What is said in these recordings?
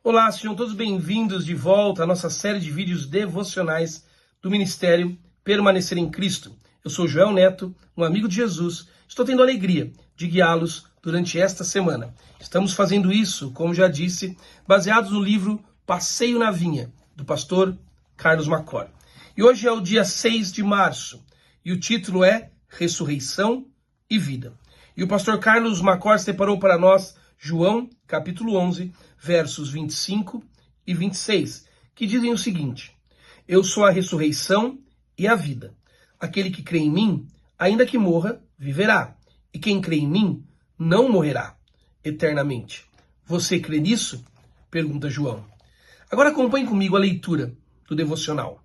Olá, sejam todos bem-vindos de volta à nossa série de vídeos devocionais do Ministério Permanecer em Cristo. Eu sou Joel Neto, um amigo de Jesus. Estou tendo a alegria de guiá-los durante esta semana. Estamos fazendo isso, como já disse, baseados no livro Passeio na Vinha, do pastor Carlos Macor. E hoje é o dia 6 de março, e o título é Ressurreição e Vida. E o pastor Carlos Macor separou para nós João, capítulo 11, versos 25 e 26, que dizem o seguinte: Eu sou a ressurreição e a vida. Aquele que crê em mim, ainda que morra, viverá. E quem crê em mim, não morrerá eternamente. Você crê nisso? Pergunta João. Agora acompanhe comigo a leitura do devocional.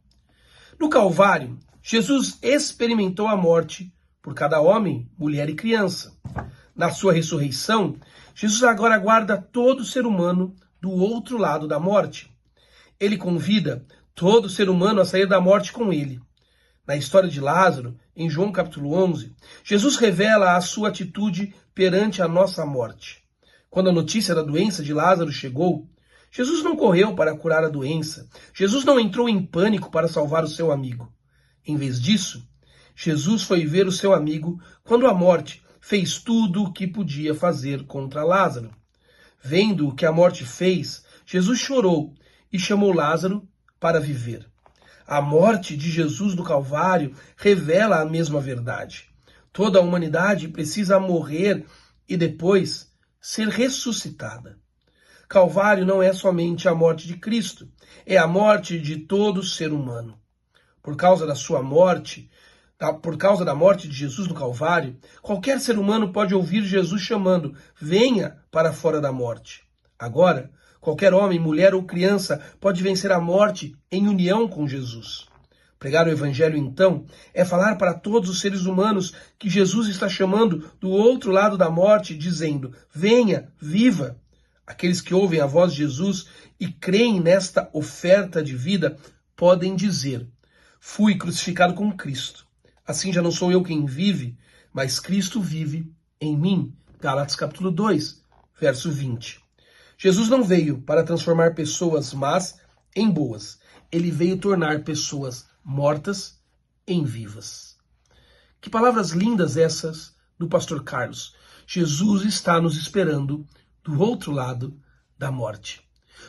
No Calvário, Jesus experimentou a morte por cada homem, mulher e criança. Na sua ressurreição, Jesus agora aguarda todo ser humano do outro lado da morte. Ele convida todo ser humano a sair da morte com ele. Na história de Lázaro, em João capítulo 11, Jesus revela a sua atitude perante a nossa morte. Quando a notícia da doença de Lázaro chegou, Jesus não correu para curar a doença. Jesus não entrou em pânico para salvar o seu amigo. Em vez disso, Jesus foi ver o seu amigo quando a morte fez tudo o que podia fazer contra Lázaro. Vendo o que a morte fez, Jesus chorou e chamou Lázaro para viver. A morte de Jesus no Calvário revela a mesma verdade. Toda a humanidade precisa morrer e depois ser ressuscitada. Calvário não é somente a morte de Cristo, é a morte de todo ser humano. Por causa da sua morte, por causa da morte de Jesus no Calvário, qualquer ser humano pode ouvir Jesus chamando: venha para fora da morte. Agora, qualquer homem, mulher ou criança pode vencer a morte em união com Jesus. Pregar o Evangelho, então, é falar para todos os seres humanos que Jesus está chamando do outro lado da morte, dizendo: venha, viva. Aqueles que ouvem a voz de Jesus e creem nesta oferta de vida podem dizer: fui crucificado com Cristo. Assim já não sou eu quem vive, mas Cristo vive em mim. Gálatas capítulo 2, verso 20. Jesus não veio para transformar pessoas más em boas. Ele veio tornar pessoas mortas em vivas. Que palavras lindas essas do pastor Carlos. Jesus está nos esperando do outro lado da morte.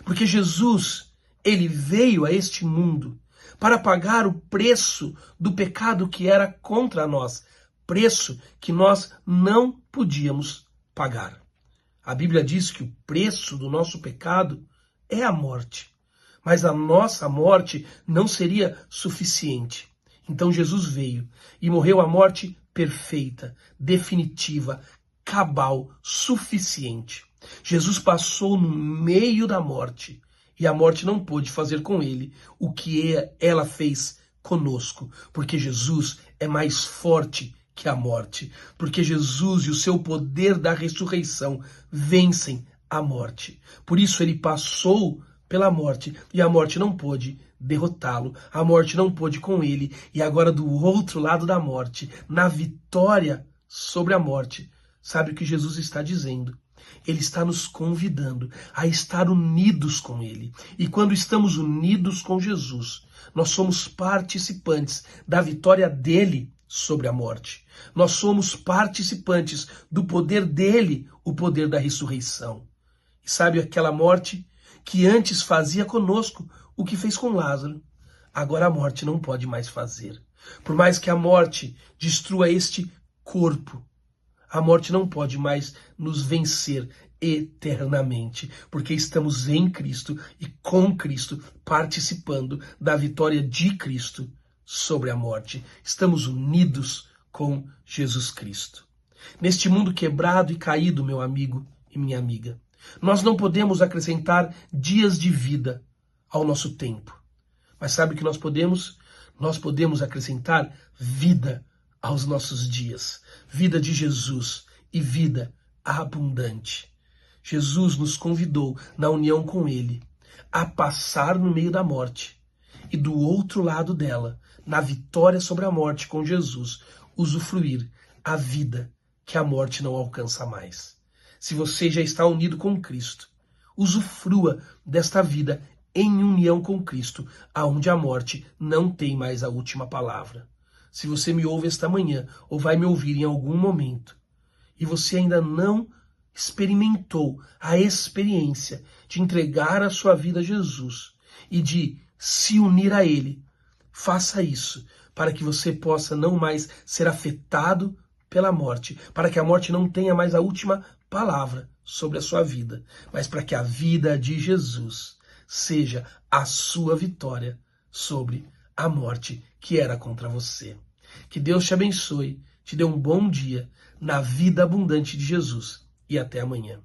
Porque Jesus, ele veio a este mundo para pagar o preço do pecado que era contra nós, preço que nós não podíamos pagar. A Bíblia diz que o preço do nosso pecado é a morte, mas a nossa morte não seria suficiente. Então Jesus veio e morreu a morte perfeita, definitiva, cabal, suficiente. Jesus passou no meio da morte. E a morte não pôde fazer com ele o que ela fez conosco, porque Jesus é mais forte que a morte, porque Jesus e o seu poder da ressurreição vencem a morte. Por isso ele passou pela morte e a morte não pôde derrotá-lo, a morte não pôde com ele. E agora do outro lado da morte, na vitória sobre a morte, sabe o que Jesus está dizendo? Ele está nos convidando a estar unidos com ele. E quando estamos unidos com Jesus, nós somos participantes da vitória dele sobre a morte. Nós somos participantes do poder dele, o poder da ressurreição. E sabe aquela morte que antes fazia conosco o que fez com Lázaro? Agora a morte não pode mais fazer. Por mais que a morte destrua este corpo, a morte não pode mais nos vencer eternamente, porque estamos em Cristo e com Cristo, participando da vitória de Cristo sobre a morte. Estamos unidos com Jesus Cristo. Neste mundo quebrado e caído, meu amigo e minha amiga, nós não podemos acrescentar dias de vida ao nosso tempo. Mas sabe o que nós podemos? Nós podemos acrescentar vida aos nossos dias, vida de Jesus e vida abundante. Jesus nos convidou, na união com ele, a passar no meio da morte e do outro lado dela, na vitória sobre a morte com Jesus, usufruir a vida que a morte não alcança mais. Se você já está unido com Cristo, Usufrua desta vida em união com Cristo, aonde a morte não tem mais a última palavra. Se você me ouve esta manhã, ou vai me ouvir em algum momento, e você ainda não experimentou a experiência de entregar a sua vida a Jesus e de se unir a Ele, faça isso, para que você possa não mais ser afetado pela morte, para que a morte não tenha mais a última palavra sobre a sua vida, mas para que a vida de Jesus seja a sua vitória sobre a morte que era contra você. Que Deus te abençoe, te dê um bom dia na vida abundante de Jesus e até amanhã.